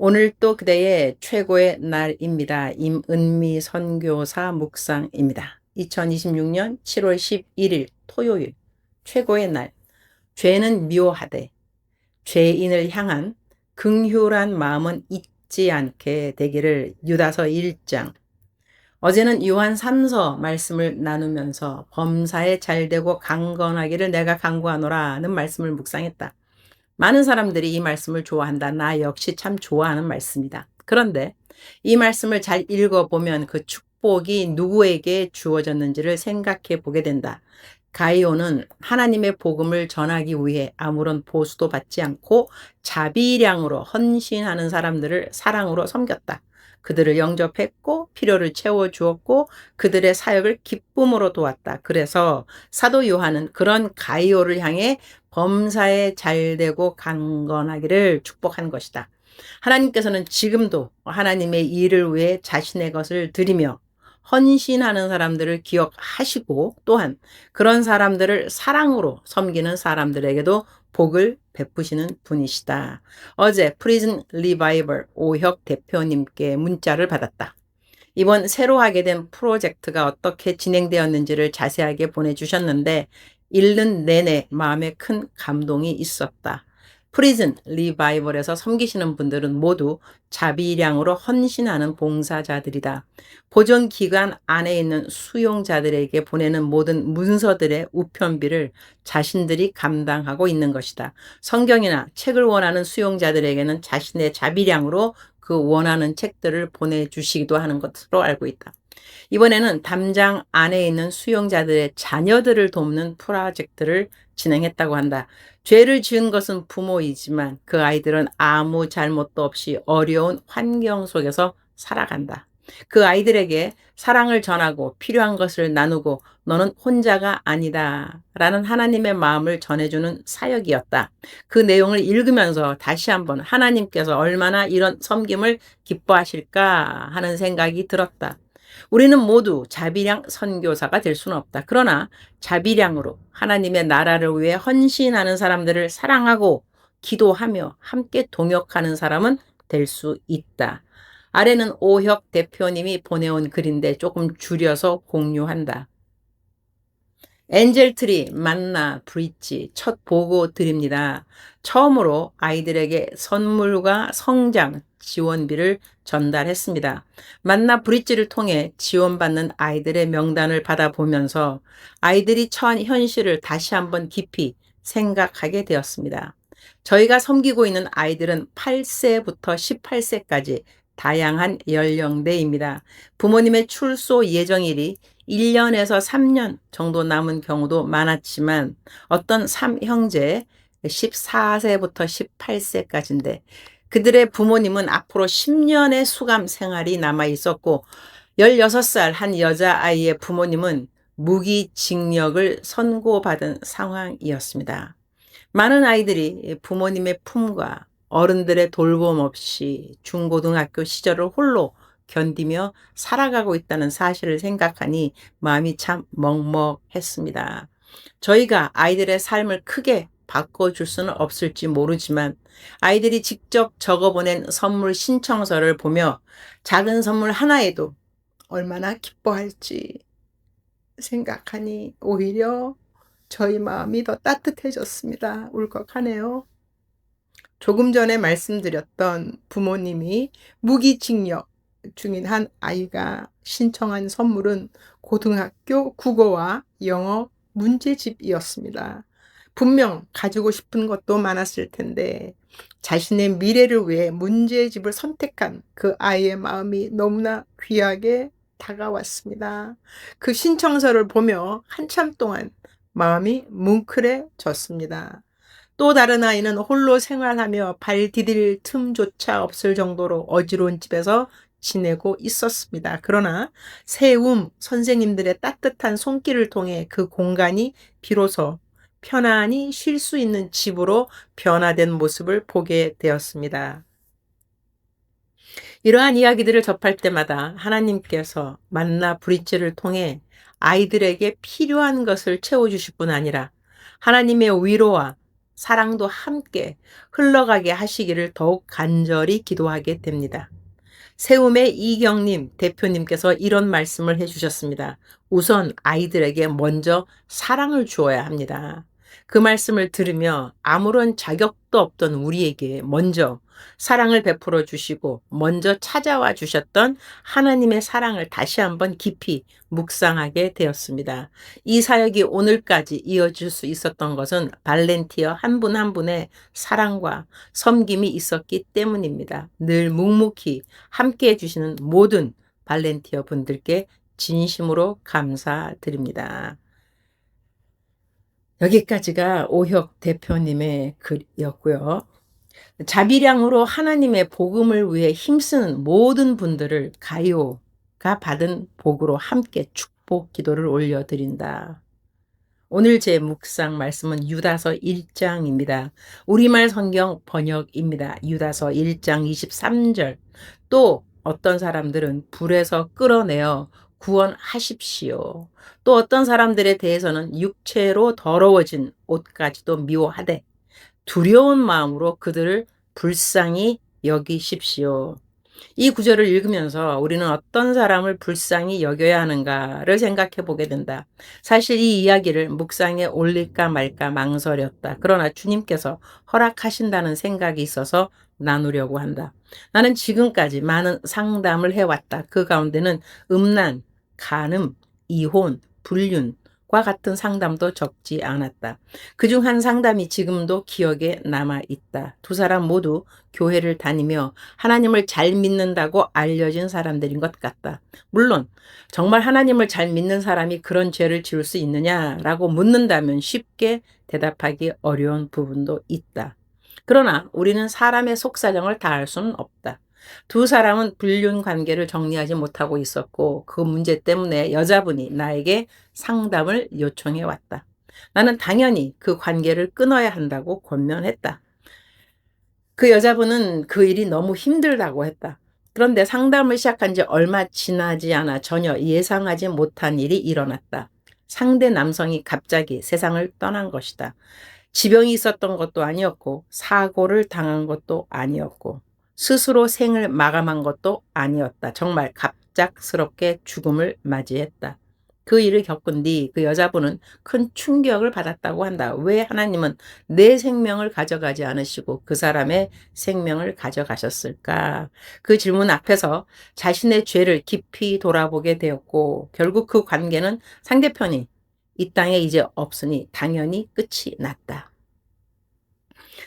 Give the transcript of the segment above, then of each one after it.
오늘 또 그대의 최고의 날입니다. 임은미 선교사 묵상입니다. 2026년 7월 11일 토요일 최고의 날. 죄는 미워하되 죄인을 향한 긍휼한 마음은 잊지 않게 되기를. 유다서 1장. 어제는 요한 3서 말씀을 나누면서 범사에 잘되고 강건하기를 내가 간구하노라는 말씀을 묵상했다. 많은 사람들이 이 말씀을 좋아한다. 나 역시 참 좋아하는 말씀이다. 그런데 이 말씀을 잘 읽어보면 그 축복이 누구에게 주어졌는지를 생각해 보게 된다. 가이오는 하나님의 복음을 전하기 위해 아무런 보수도 받지 않고 자비량으로 헌신하는 사람들을 사랑으로 섬겼다. 그들을 영접했고 필요를 채워주었고 그들의 사역을 기쁨으로 도왔다. 그래서 사도 요한은 그런 가이오를 향해 범사에 잘되고 강건하기를 축복한 것이다. 하나님께서는 지금도 하나님의 일을 위해 자신의 것을 드리며 헌신하는 사람들을 기억하시고 또한 그런 사람들을 사랑으로 섬기는 사람들에게도 복을 베푸시는 분이시다. 어제 프리즌 리바이벌 오혁 대표님께 문자를 받았다. 이번 새로 하게 된 프로젝트가 어떻게 진행되었는지를 자세하게 보내주셨는데 읽는 내내 마음에 큰 감동이 있었다. 프리즌 리바이벌에서 섬기시는 분들은 모두 자비량으로 헌신하는 봉사자들이다. 보존 기간 안에 있는 수용자들에게 보내는 모든 문서들의 우편비를 자신들이 감당하고 있는 것이다. 성경이나 책을 원하는 수용자들에게는 자신의 자비량으로 그 원하는 책들을 보내주시기도 하는 것으로 알고 있다. 이번에는 담장 안에 있는 수용자들의 자녀들을 돕는 프로젝트를 진행했다고 한다. 죄를 지은 것은 부모이지만 그 아이들은 아무 잘못도 없이 어려운 환경 속에서 살아간다. 그 아이들에게 사랑을 전하고 필요한 것을 나누고 너는 혼자가 아니다 라는 하나님의 마음을 전해주는 사역이었다. 그 내용을 읽으면서 다시 한번 하나님께서 얼마나 이런 섬김을 기뻐하실까 하는 생각이 들었다. 우리는 모두 자비량 선교사가 될 수는 없다. 그러나 자비량으로 하나님의 나라를 위해 헌신하는 사람들을 사랑하고 기도하며 함께 동역하는 사람은 될 수 있다. 아래는 오혁 대표님이 보내온 글인데 조금 줄여서 공유한다. 엔젤트리 만나 브릿지 첫 보고 드립니다. 처음으로 아이들에게 선물과 성장 지원비를 전달했습니다. 만나 브릿지를 통해 지원받는 아이들의 명단을 받아보면서 아이들이 처한 현실을 다시 한번 깊이 생각하게 되었습니다. 저희가 섬기고 있는 아이들은 8세부터 18세까지 다양한 연령대입니다. 부모님의 출소 예정일이 1년에서 3년 정도 남은 경우도 많았지만 어떤 3형제 14세부터 18세까지인데 그들의 부모님은 앞으로 10년의 수감 생활이 남아 있었고 16살 한 여자아이의 부모님은 무기징역을 선고받은 상황이었습니다. 많은 아이들이 부모님의 품과 어른들의 돌봄 없이 중고등학교 시절을 홀로 견디며 살아가고 있다는 사실을 생각하니 마음이 참 먹먹했습니다. 저희가 아이들의 삶을 크게 바꿔줄 수는 없을지 모르지만 아이들이 직접 적어보낸 선물 신청서를 보며 작은 선물 하나에도 얼마나 기뻐할지 생각하니 오히려 저희 마음이 더 따뜻해졌습니다. 울컥하네요. 조금 전에 말씀드렸던 부모님이 무기징역 중인 한 아이가 신청한 선물은 고등학교 국어와 영어 문제집이었습니다. 분명 가지고 싶은 것도 많았을 텐데 자신의 미래를 위해 문제집을 선택한 그 아이의 마음이 너무나 귀하게 다가왔습니다. 그 신청서를 보며 한참 동안 마음이 뭉클해졌습니다. 또 다른 아이는 홀로 생활하며 발 디딜 틈조차 없을 정도로 어지러운 집에서 지내고 있었습니다. 그러나 세움 선생님들의 따뜻한 손길을 통해 그 공간이 비로소 편안히 쉴 수 있는 집으로 변화된 모습을 보게 되었습니다. 이러한 이야기들을 접할 때마다 하나님께서 만나 브릿지를 통해 아이들에게 필요한 것을 채워주실 뿐 아니라 하나님의 위로와 사랑도 함께 흘러가게 하시기를 더욱 간절히 기도하게 됩니다. 세움의 이경님 대표님께서 이런 말씀을 해주셨습니다. 우선 아이들에게 먼저 사랑을 주어야 합니다. 그 말씀을 들으며 아무런 자격도 없던 우리에게 먼저 사랑을 베풀어 주시고 먼저 찾아와 주셨던 하나님의 사랑을 다시 한번 깊이 묵상하게 되었습니다. 이 사역이 오늘까지 이어질 수 있었던 것은 발렌티어 한 분 한 분의 사랑과 섬김이 있었기 때문입니다. 늘 묵묵히 함께 해주시는 모든 발렌티어 분들께 진심으로 감사드립니다. 여기까지가 오혁 대표님의 글이었고요. 자비량으로 하나님의 복음을 위해 힘쓰는 모든 분들을 가요가 받은 복으로 함께 축복 기도를 올려드린다. 오늘 제 묵상 말씀은 유다서 1장입니다. 우리말 성경 번역입니다. 유다서 1장 23절. 또 어떤 사람들은 불에서 끌어내어 구원하십시오. 또 어떤 사람들에 대해서는 육체로 더러워진 옷까지도 미워하되 두려운 마음으로 그들을 불쌍히 여기십시오. 이 구절을 읽으면서 우리는 어떤 사람을 불쌍히 여겨야 하는가를 생각해 보게 된다. 사실 이 이야기를 묵상에 올릴까 말까 망설였다. 그러나 주님께서 허락하신다는 생각이 있어서 나누려고 한다. 나는 지금까지 많은 상담을 해왔다. 그 가운데는 음란, 간음, 이혼, 불륜, 과 같은 상담도 적지 않았다. 그중 한 상담이 지금도 기억에 남아있다. 두 사람 모두 교회를 다니며 하나님을 잘 믿는다고 알려진 사람들인 것 같다. 물론 정말 하나님을 잘 믿는 사람이 그런 죄를 지을 수 있느냐라고 묻는다면 쉽게 대답하기 어려운 부분도 있다. 그러나 우리는 사람의 속사정을 다 알 수는 없다. 두 사람은 불륜 관계를 정리하지 못하고 있었고 그 문제 때문에 여자분이 나에게 상담을 요청해 왔다. 나는 당연히 그 관계를 끊어야 한다고 권면했다. 그 여자분은 그 일이 너무 힘들다고 했다. 그런데 상담을 시작한 지 얼마 지나지 않아 전혀 예상하지 못한 일이 일어났다. 상대 남성이 갑자기 세상을 떠난 것이다. 지병이 있었던 것도 아니었고 사고를 당한 것도 아니었고 스스로 생을 마감한 것도 아니었다. 정말 갑작스럽게 죽음을 맞이했다. 그 일을 겪은 뒤 그 여자분은 큰 충격을 받았다고 한다. 왜 하나님은 내 생명을 가져가지 않으시고 그 사람의 생명을 가져가셨을까? 그 질문 앞에서 자신의 죄를 깊이 돌아보게 되었고 결국 그 관계는 상대편이 이 땅에 이제 없으니 당연히 끝이 났다.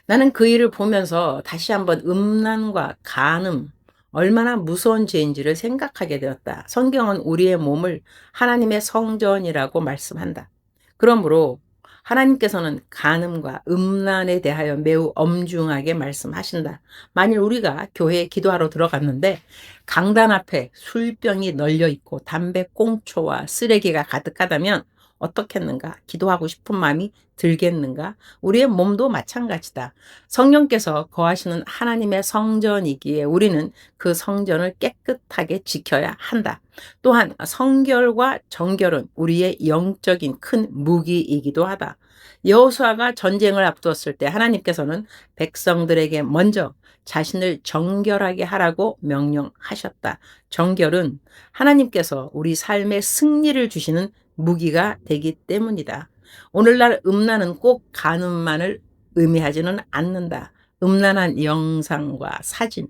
나는 그 일을 보면서 다시 한번 음란과 간음, 얼마나 무서운 죄인지를 생각하게 되었다. 성경은 우리의 몸을 하나님의 성전이라고 말씀한다. 그러므로 하나님께서는 간음과 음란에 대하여 매우 엄중하게 말씀하신다. 만일 우리가 교회에 기도하러 들어갔는데 강단 앞에 술병이 널려 있고 담배 꽁초와 쓰레기가 가득하다면 어떻겠는가? 기도하고 싶은 마음이 들겠는가? 우리의 몸도 마찬가지다. 성령께서 거하시는 하나님의 성전이기에 우리는 그 성전을 깨끗하게 지켜야 한다. 또한 성결과 정결은 우리의 영적인 큰 무기이기도 하다. 여호수아가 전쟁을 앞두었을 때 하나님께서는 백성들에게 먼저 자신을 정결하게 하라고 명령하셨다. 정결은 하나님께서 우리 삶에 승리를 주시는 무기가 되기 때문이다. 오늘날 음란은 꼭 간음만을 의미하지는 않는다. 음란한 영상과 사진,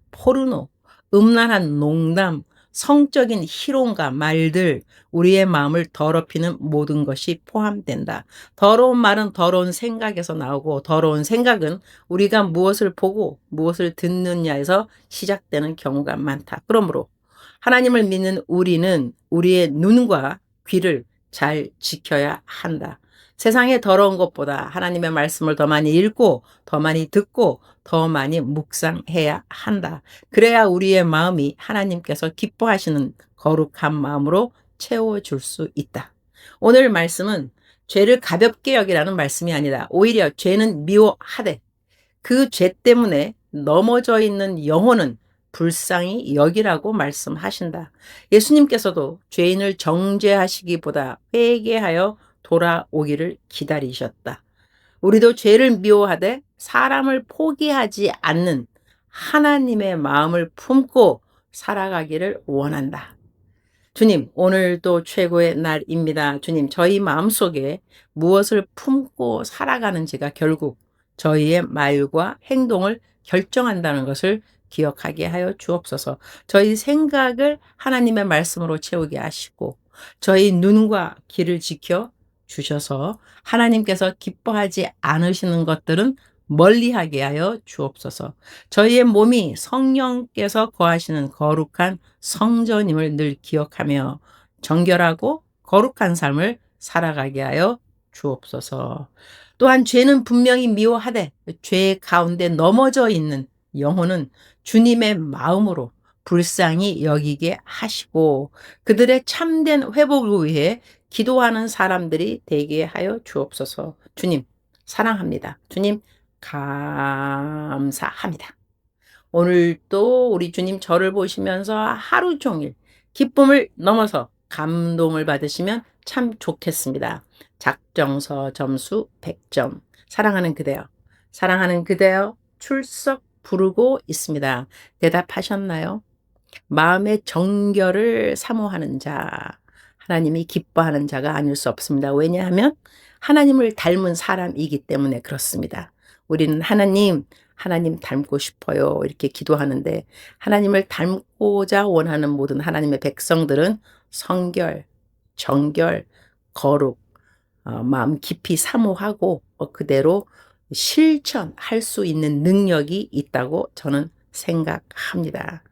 포르노, 음란한 농담, 성적인 희롱과 말들, 우리의 마음을 더럽히는 모든 것이 포함된다. 더러운 말은 더러운 생각에서 나오고 더러운 생각은 우리가 무엇을 보고 무엇을 듣느냐에서 시작되는 경우가 많다. 그러므로 하나님을 믿는 우리는 우리의 눈과 귀를 잘 지켜야 한다. 세상에 더러운 것보다 하나님의 말씀을 더 많이 읽고 더 많이 듣고 더 많이 묵상해야 한다. 그래야 우리의 마음이 하나님께서 기뻐하시는 거룩한 마음으로 채워줄 수 있다. 오늘 말씀은 죄를 가볍게 여기라는 말씀이 아니다. 오히려 죄는 미워하되 그 죄 때문에 넘어져 있는 영혼은 불쌍히 여기라고 말씀하신다. 예수님께서도 죄인을 정죄하시기보다 회개하여 돌아오기를 기다리셨다. 우리도 죄를 미워하되 사람을 포기하지 않는 하나님의 마음을 품고 살아가기를 원한다. 주님, 오늘도 최고의 날입니다. 주님, 저희 마음속에 무엇을 품고 살아가는지가 결국 저희의 말과 행동을 결정한다는 것을 기억하게 하여 주옵소서. 저희 생각을 하나님의 말씀으로 채우게 하시고 저희 눈과 귀를 지켜 주셔서 하나님께서 기뻐하지 않으시는 것들은 멀리하게 하여 주옵소서. 저희의 몸이 성령께서 거하시는 거룩한 성전임을 늘 기억하며 정결하고 거룩한 삶을 살아가게 하여 주옵소서. 또한 죄는 분명히 미워하되 죄 가운데 넘어져 있는 영혼은 주님의 마음으로 불쌍히 여기게 하시고 그들의 참된 회복을 위해 기도하는 사람들이 되게 하여 주옵소서. 주님 사랑합니다. 주님 감사합니다. 오늘도 우리 주님 저를 보시면서 하루 종일 기쁨을 넘어서 감동을 받으시면 참 좋겠습니다. 작정서 점수 100점. 사랑하는 그대여. 사랑하는 그대여 출석 부르고 있습니다. 대답하셨나요? 마음의 정결을 사모하는 자, 하나님이 기뻐하는 자가 아닐 수 없습니다. 왜냐하면 하나님을 닮은 사람이기 때문에 그렇습니다. 우리는 하나님 닮고 싶어요. 이렇게 기도하는데 하나님을 닮고자 원하는 모든 하나님의 백성들은 성결, 정결, 거룩, 마음 깊이 사모하고 그대로 실천할 수 있는 능력이 있다고 저는 생각합니다.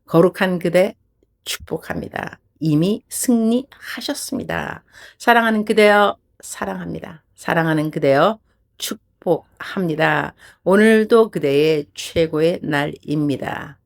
거룩한 그대 축복합니다. 이미 승리하셨습니다. 사랑하는 그대여 사랑합니다. 사랑하는 그대여 축복합니다. 오늘도 그대의 최고의 날입니다.